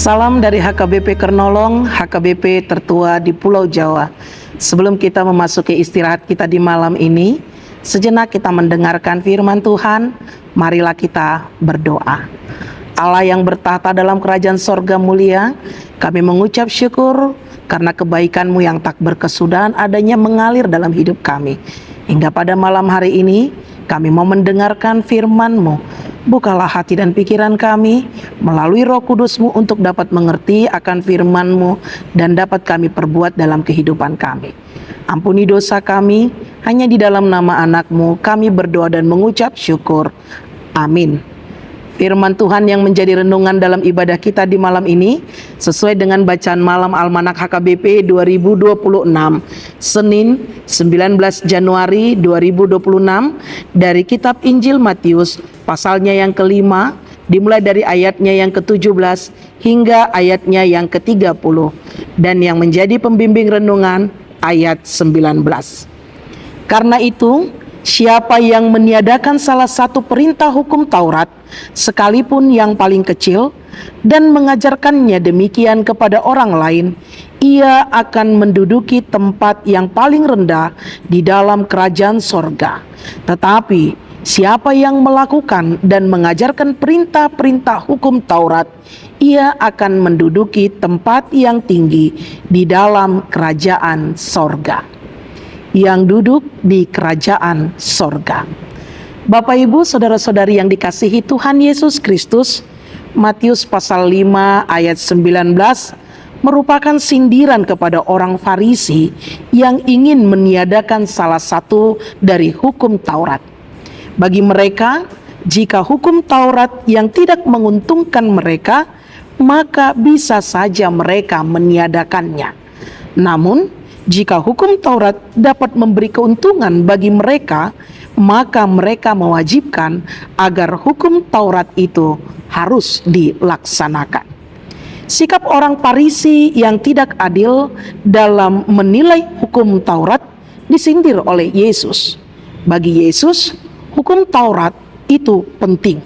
Salam dari HKBP Kernolong, HKBP tertua di Pulau Jawa. Sebelum kita memasuki istirahat kita di malam ini, sejenak kita mendengarkan firman Tuhan. Marilah kita berdoa. Allah yang bertahta dalam kerajaan sorga mulia, kami mengucap syukur karena kebaikan-Mu yang tak berkesudahan adanya mengalir dalam hidup kami. Hingga pada malam hari ini, kami mau mendengarkan firman-Mu. Bukalah hati dan pikiran kami melalui Roh Kudus-Mu untuk dapat mengerti akan firman-Mu dan dapat kami perbuat dalam kehidupan kami. Ampuni dosa kami, hanya di dalam nama anak-Mu kami berdoa dan mengucap syukur. Amin. Firman Tuhan yang menjadi renungan dalam ibadah kita di malam ini sesuai dengan bacaan malam Almanak HKBP 2026 Senin 19 Januari 2026 dari kitab Injil Matius pasalnya yang kelima dimulai dari ayatnya yang ke-17 hingga ayatnya yang ke-30 dan yang menjadi pembimbing renungan ayat 19. Karena itu, siapa yang meniadakan salah satu perintah hukum Taurat, sekalipun yang paling kecil, dan mengajarkannya demikian kepada orang lain, ia akan menduduki tempat yang paling rendah di dalam kerajaan sorga. Tetapi siapa yang melakukan dan mengajarkan perintah-perintah hukum Taurat, ia akan menduduki tempat yang tinggi di dalam kerajaan sorga. Yang duduk di kerajaan sorga. Bapak Ibu saudara-saudari yang dikasihi Tuhan Yesus Kristus, Matius pasal 5 ayat 19 merupakan sindiran kepada orang Farisi yang ingin meniadakan salah satu dari hukum Taurat. Bagi mereka, jika hukum Taurat yang tidak menguntungkan mereka, maka bisa saja mereka meniadakannya. Namun, jika hukum Taurat dapat memberi keuntungan bagi mereka, maka mereka mewajibkan agar hukum Taurat itu harus dilaksanakan. Sikap orang Farisi yang tidak adil dalam menilai hukum Taurat disindir oleh Yesus. Bagi Yesus, hukum Taurat itu penting.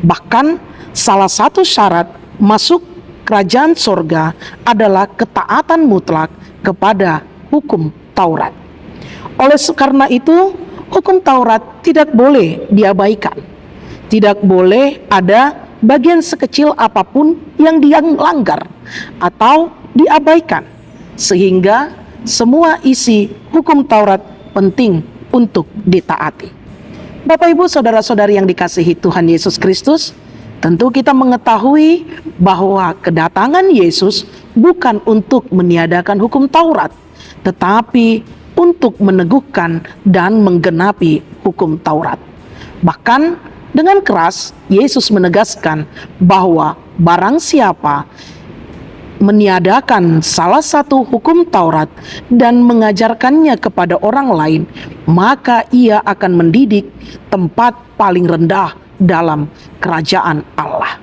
Bahkan salah satu syarat masuk kerajaan sorga adalah ketaatan mutlak kepada hukum Taurat. Oleh karena itu, hukum Taurat tidak boleh diabaikan. Tidak boleh ada bagian sekecil apapun yang dilanggar atau diabaikan. Sehingga semua isi hukum Taurat penting untuk ditaati. Bapak Ibu saudara-saudari yang dikasihi Tuhan Yesus Kristus, tentu kita mengetahui bahwa kedatangan Yesus bukan untuk meniadakan hukum Taurat, tetapi untuk meneguhkan dan menggenapi hukum Taurat. Bahkan dengan keras Yesus menegaskan bahwa barang siapa meniadakan salah satu hukum Taurat dan mengajarkannya kepada orang lain, maka ia akan mendidik tempat paling rendah dalam kerajaan Allah.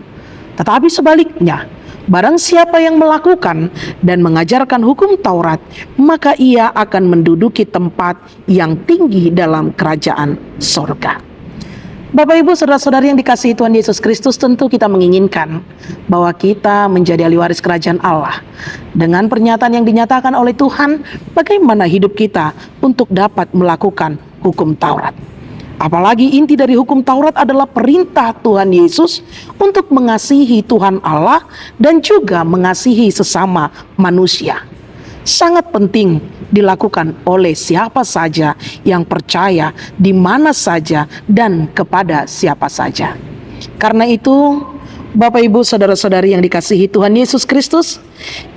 Tetapi sebaliknya, barang siapa yang melakukan dan mengajarkan hukum Taurat, maka ia akan menduduki tempat yang tinggi dalam kerajaan sorga. Bapak Ibu saudara-saudari yang dikasihi Tuhan Yesus Kristus, tentu kita menginginkan bahwa kita menjadi ahli waris kerajaan Allah. Dengan pernyataan yang dinyatakan oleh Tuhan, bagaimana hidup kita untuk dapat melakukan hukum Taurat. Apalagi inti dari hukum Taurat adalah perintah Tuhan Yesus untuk mengasihi Tuhan Allah dan juga mengasihi sesama manusia. Sangat penting dilakukan oleh siapa saja yang percaya di mana saja dan kepada siapa saja. Karena itu, Bapak Ibu saudara-saudari yang dikasihi Tuhan Yesus Kristus,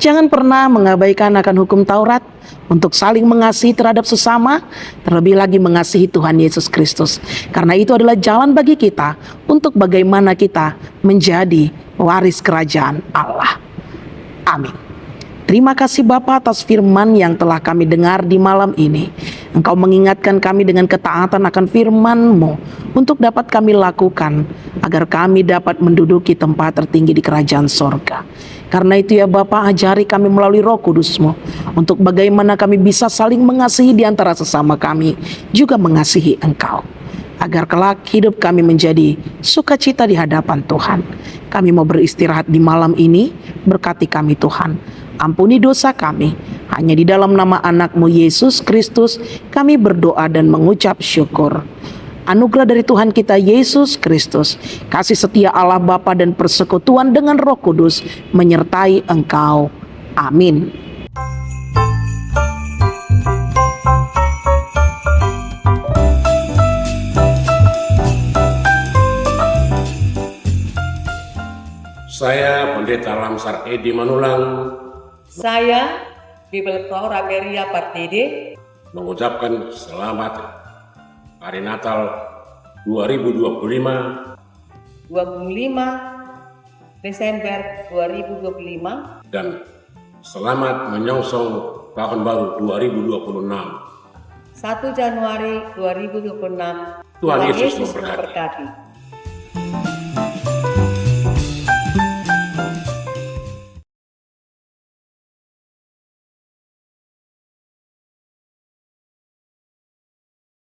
jangan pernah mengabaikan akan hukum Taurat untuk saling mengasihi terhadap sesama, terlebih lagi mengasihi Tuhan Yesus Kristus. Karena itu adalah jalan bagi kita untuk bagaimana kita menjadi waris kerajaan Allah. Amin. Terima kasih Bapa atas firman yang telah kami dengar di malam ini. Engkau mengingatkan kami dengan ketaatan akan firman-Mu untuk dapat kami lakukan agar kami dapat menduduki tempat tertinggi di kerajaan sorga. Karena itu ya Bapa, ajari kami melalui Roh Kudus-Mu untuk bagaimana kami bisa saling mengasihi di antara sesama kami, juga mengasihi Engkau. agar kelak hidup kami menjadi sukacita di hadapan Tuhan. Kami mau beristirahat di malam ini, berkati kami Tuhan. Ampuni dosa kami, hanya di dalam nama anak-Mu Yesus Kristus kami berdoa dan mengucap syukur. Anugerah dari Tuhan kita Yesus Kristus, kasih setia Allah Bapa dan persekutuan dengan Roh Kudus menyertai engkau. Amin. Saya Pendeta Lamsar Edi Manulang. Saya Bibelko Rageria Partide Mengucapkan selamat Hari Natal 2025 25 Desember 2025 dan selamat menyongsong Tahun Baru 2026. 1 Januari 2026. Tuhan Yesus Yesus memberkati. memberkati.